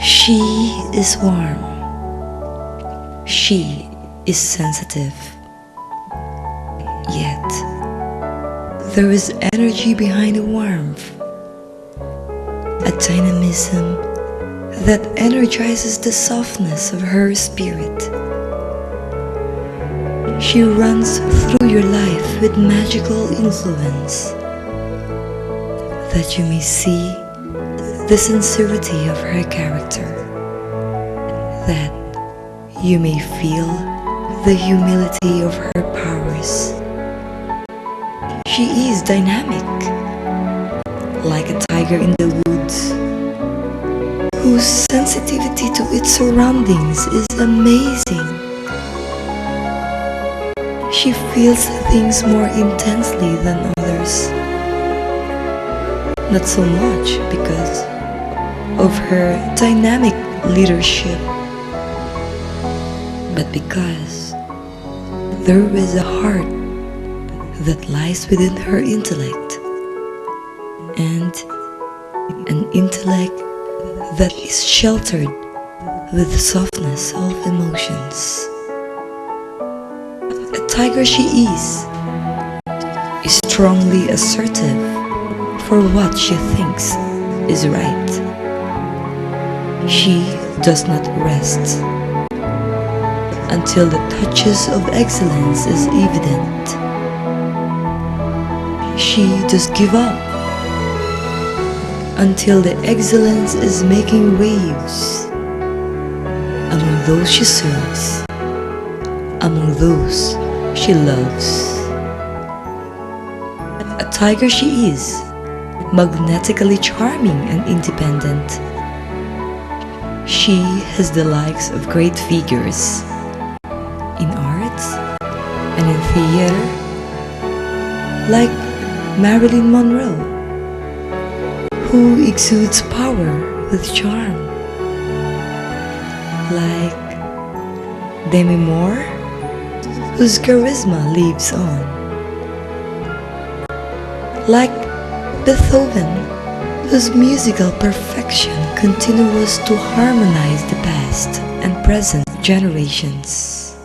She is warm. She is sensitive. Yet, there is energy behind the warmth, a dynamism that energizes the softness of her spirit. She runs through your life with magical influence, that you may see the sincerity of her character, that you may feel the humility of her powers. She is dynamic, like a tiger in the woods, whose sensitivity to its surroundings is amazing. She feels things more intensely than others, not so much because of her dynamic leadership, but because there is a heart that lies within her intellect, and an intellect that is sheltered with the softness of emotions. A tiger she is strongly assertive for what she thinks is right. She does not rest until the touches of excellence is evident. She does give up until the excellence is making waves among those she serves, among those she loves. A tiger she is, magnetically charming and independent. She has the likes of great figures in arts and in theater, like Marilyn Monroe, who exudes power with charm, like Demi Moore, whose charisma lives on, like Beethoven, whose musical perfection continues to harmonize the past and present generations.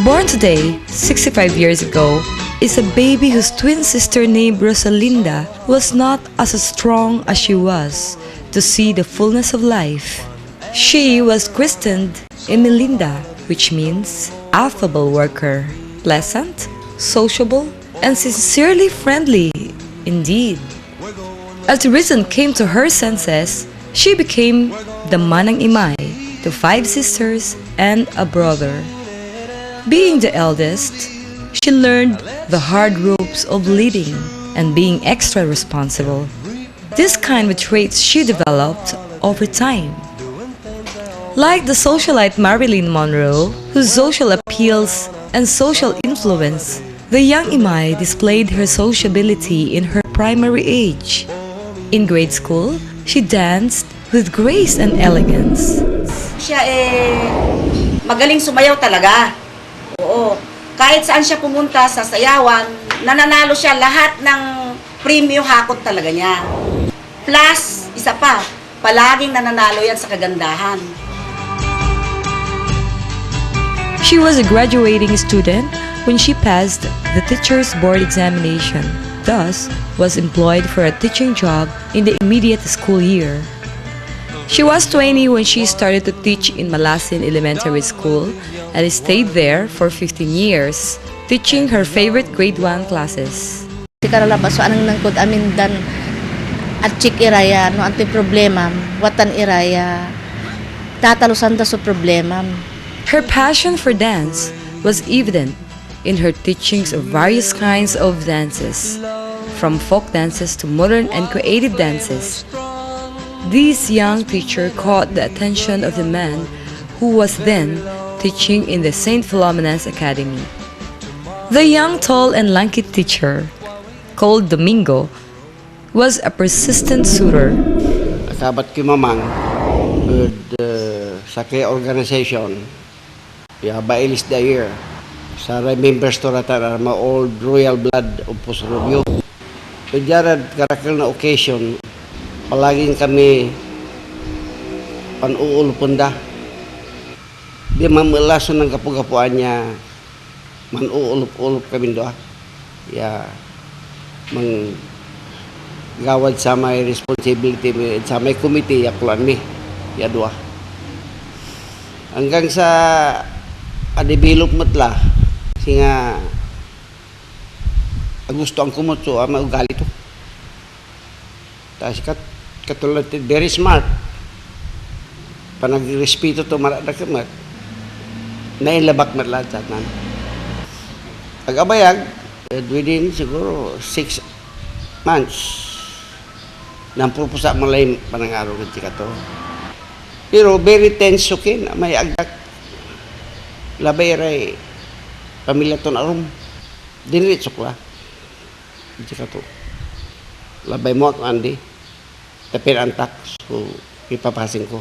Born today, 65 years ago, is a baby whose twin sister named Rosalinda was not as strong as she was to see the fullness of life. She was christened Emelinda, which means affable worker, pleasant, sociable, and sincerely friendly indeed. As reason came to her senses, she became the Manang Imay to 5 sisters and a brother. Being the eldest, she learned the hard ropes of leading and being extra responsible. This kind of traits she developed over time. Like the socialite Marilyn Monroe, whose social appeals and social influence, the young Imay displayed her sociability in her primary age. In grade school, she danced with grace and elegance. Siya magaling sumayaw talaga. Oo. Kahit saan siya pumunta sa sayawan, nananalo siya lahat ng premyo hakot talaga niya. Plus, isa pa, palaging nananalo yan sa kagandahan. She was a graduating student when she passed the teacher's board examination, thus was employed for a teaching job in the immediate school year. She was 20 when she started to teach in Malasin Elementary School and stayed there for 15 years, teaching her favorite grade 1 classes. Di karalabas, so anang nangkod amin dan at chik iraya, no anti problema, watan iraya, tatalusan da so problema. Her passion for dance was evident in her teachings of various kinds of dances, from folk dances to modern and creative dances. This young teacher caught the attention of the man who was then teaching in the St. Philomena's Academy. The young, tall, and lanky teacher, called Domingo, was a persistent suitor. Kabat ki Mamang with Sake organization. Bailis the year. Sa members to rata ma old royal blood of Pusrobyo. Kunyari, karakal na occasion, palaging kami panuulpunda. Di mamulason ng kapugapuan niya, manuulup-ulup kami doa. Ya, gawad sa may responsibility sa may committee ya kulan mi ya dua hanggang sa development la singa gusto ang kumutso ama ugali to tas katulad very smart panagrespeto to marada kamat nailabak matlat sa nan agabayag within siguro 6 months nang pupusa malay panangaro ng chika to. Pero very tense kin, may agdak. Labay ray pamilya to na rum. Diniritsok la. Chika to. Labay mo ako andi. Tapir antak. So, ipapasin ko.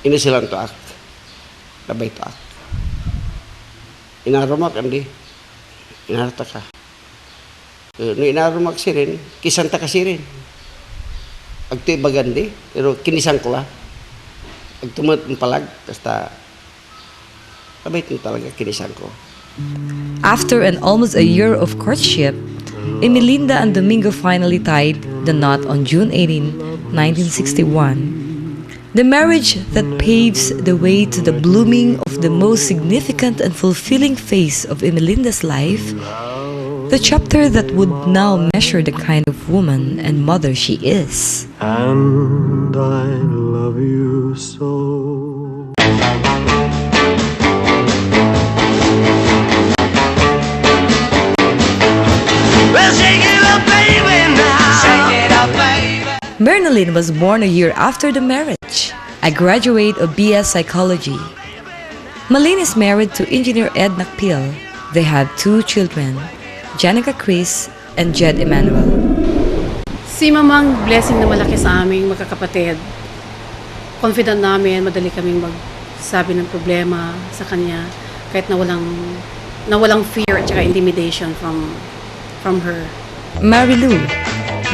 Ini silang to ak. Labay to ak. Inarumak andi. Inarata ka. No inarumak sirin, kisanta ka sirin. Agto'y bagandi, pero kinisang ko la. Agtumot ng palag, basta kabait mo talaga kinisang ko. After an almost a year of courtship, Emelinda and Domingo finally tied the knot on June 18, 1961. The marriage that paves the way to the blooming of the most significant and fulfilling phase of Emelinda's life, the chapter that would now measure the kind of woman and mother she is. And I love you so. Well, shake it up, baby, now. Shake it up, baby. Mernalyn was born a year after the marriage, a graduate of BS Psychology. Malin is married to engineer Ed Nakpil. They have 2 children, Janica Chris and Jed Emmanuel. Si Mamang, blessing na malaki sa aming magkakapatid. Confident namin, madali kaming magsabi ng problema sa kanya kahit na walang fear at saka intimidation from her. Mary Lou,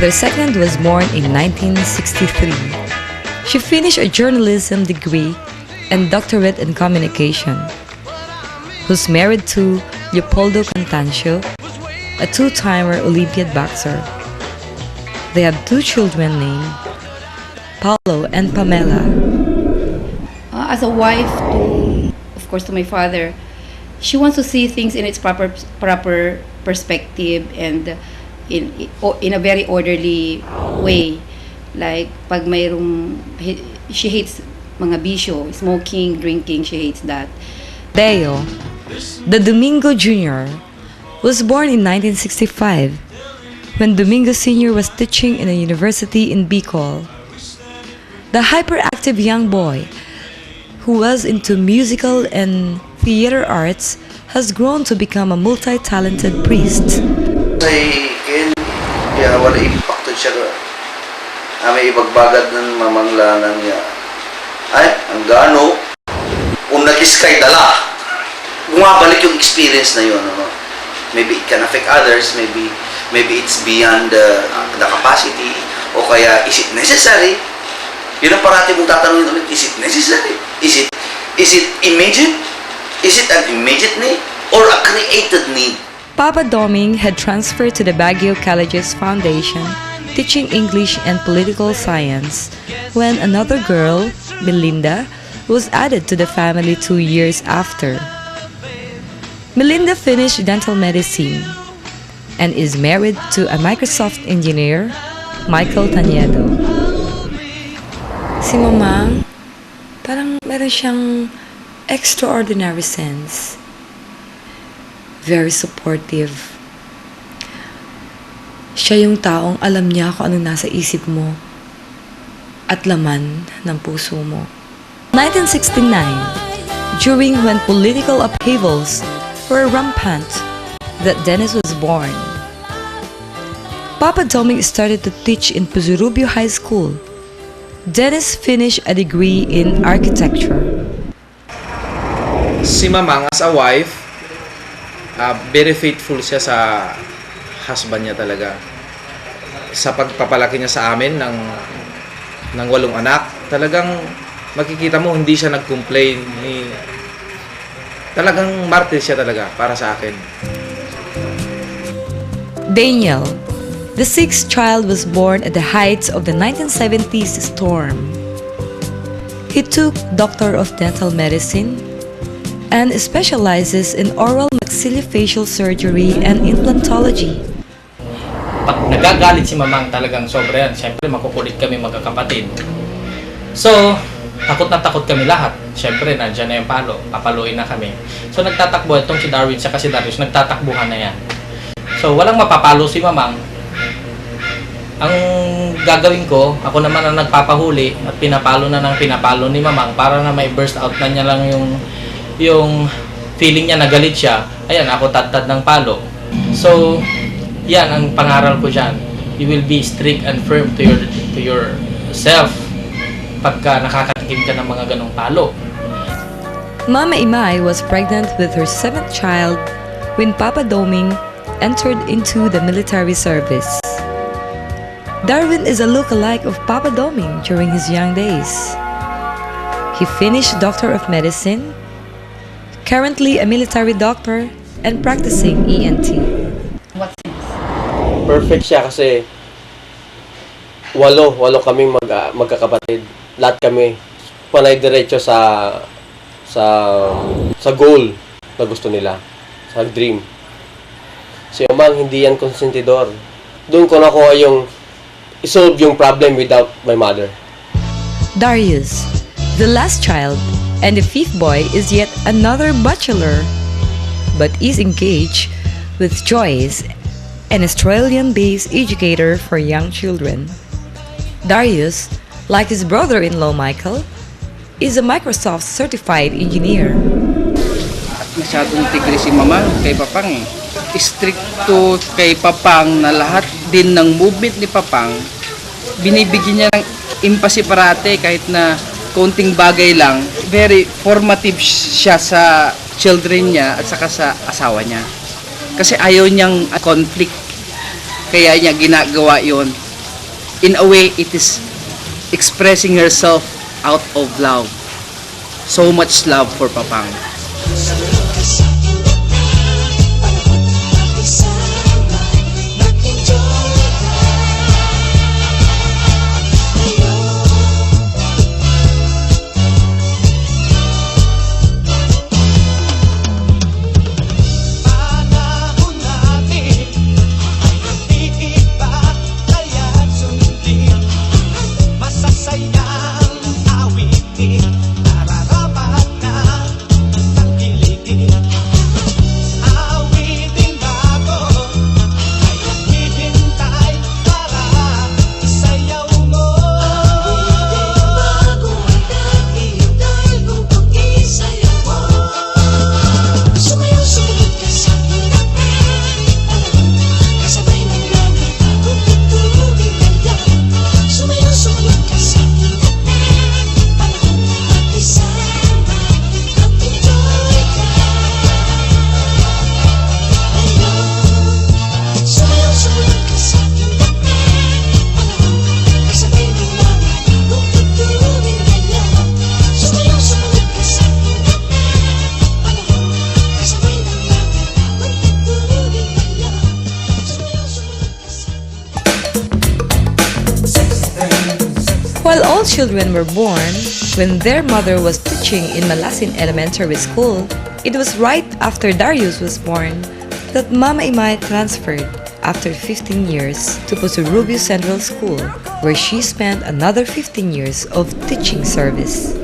their second, was born in 1963. She finished a journalism degree and doctorate in communication. Who's married to Leopoldo Cantancio, a 2-timer Olympiad boxer. They have 2 children named Paulo and Pamela. As a wife of course, to my father, she wants to see things in its proper perspective and in a very orderly way. Like, pag she hates mga bisyo, smoking, drinking, she hates that. Deo, the Domingo Jr., was born in 1965 when Domingo Sr. was teaching in a university in Bicol. The hyperactive young boy who was into musical and theater arts has grown to become a multi-talented priest. Say, Ken, kaya wala impacted siya doon. May ibagbagad ng mamanglanan niya. Ay, ang gaano, kung nag-iskay dala, bumabalik yung experience na yun. Ano? Maybe it can affect others, maybe it's beyond the capacity, o kaya is it necessary? Yun ang parati mong tatanungin ulit, is it necessary? Is it immediate? Is it an immediate need or a created need? Papa Doming had transferred to the Baguio College's foundation, teaching English and political science, when another girl, Melinda, was added to the family 2 years after. Melinda finished dental medicine and is married to a Microsoft engineer, Michael Taniedo. Si Mamang, parang meron siyang extraordinary sense. Very supportive. Siya yung taong alam niya kung anong nasa isip mo at laman ng puso mo. 1969, during when political upheavals were rampant, that Dennis was born. Papa Doming started to teach in Puzurubio High School. Dennis finished a degree in architecture. Si Mamang as a wife, very faithful siya sa husband niya talaga. sa pagpapalaki niya sa amin ng 8 anak, talagang makikita mo hindi siya nag-complain. Talagang martir siya talaga para sa akin. Daniel, the sixth child, was born at the heights of the 1970s storm. He took Doctor of Dental Medicine and specializes in oral maxillofacial surgery and implantology. Pag nagagalit si Mamang, talagang sobra yan. Siyempre, makukulit kami magkakapatid. So, takot na takot kami lahat. Siyempre, nandiyan na yung palo. Papaluin na kami. So, nagtatakbo. Itong si Darwin siya kasi Darius, nagtatakbuhan na yan. So, walang mapapalo si Mamang. Ang gagawin ko, ako naman ang nagpapahuli at pinapalo na ng pinapalo ni Mamang para na may burst out na niya lang yung feeling niya na galit siya. Ayan, ako tad ng palo. So, yan ang pangaral ko dyan. You will be strict and firm to yourself pagka nakakatikim ka ng mga ganong palo. Mama Imay was pregnant with her 7th child when Papa Doming entered into the military service. Darwin is a look-alike of Papa Doming during his young days. He finished Doctor of Medicine, currently a military doctor and practicing ENT. Perfect siya kasi walo kaming magkakapatid. Lahat kami panay diretso sa goal na gusto nila, sa dream. Si Mamang hindi yan konsentidor. Doon ko nakuha yung isolve yung problem without my mother. Darius, the last child and the 5th boy, is yet another bachelor, but is engaged with Joyce, an Australian-based educator for young children. Darius, like his brother-in-law Michael, is a Microsoft certified engineer. Masyadong tigre si Mamang kay Papang eh. Stricto kay Papang na lahat din ng movement ni Papang, binibigyan niya ng emphasis parate kahit na konting bagay lang. Very formative siya sa children niya at saka sa asawa niya. Kasi ayaw niyang conflict, kaya niya ginagawa yon. In a way, it is expressing herself out of love. So much love for Papang. While all children were born, when their mother was teaching in Malasin Elementary School, it was right after Darius was born that Mama Imay transferred after 15 years to Pusurubio Central School, where she spent another 15 years of teaching service.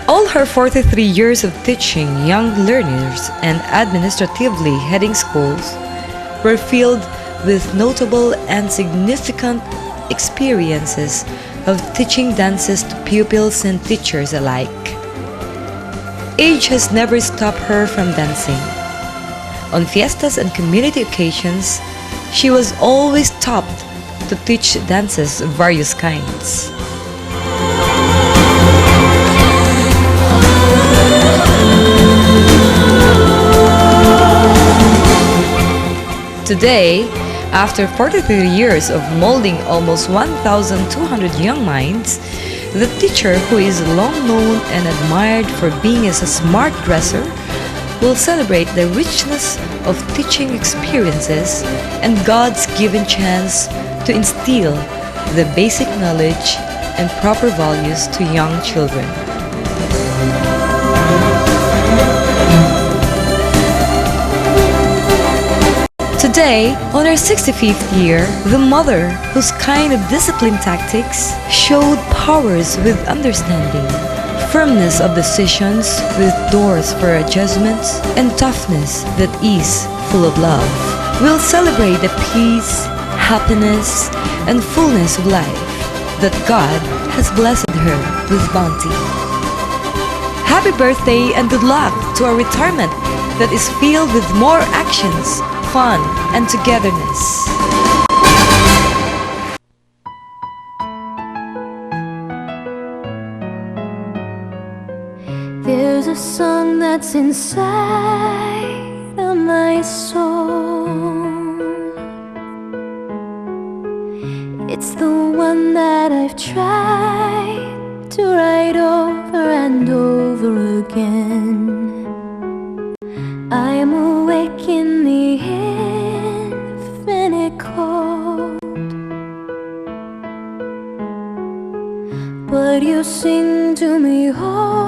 All her 43 years of teaching young learners and administratively heading schools were filled with notable and significant experiences of teaching dances to pupils and teachers alike. Age has never stopped her from dancing. On fiestas and community occasions, she was always stopped to teach dances of various kinds. Today, after 43 years of molding almost 1,200 young minds, the teacher who is long known and admired for being as a smart dresser will celebrate the richness of teaching experiences and God's given chance to instill the basic knowledge and proper values to young children. Today, on her 65th year, the mother, whose kind of discipline tactics showed powers with understanding, firmness of decisions with doors for adjustments, and toughness that is full of love, will celebrate the peace, happiness, and fullness of life that God has blessed her with bounty. Happy birthday and good luck to our retirement that is filled with more actions, fun, and togetherness. There's a song that's inside of my soul. It's the one that I've tried to write over and over again. I'm awake in the infinite cold, but you sing to me, oh,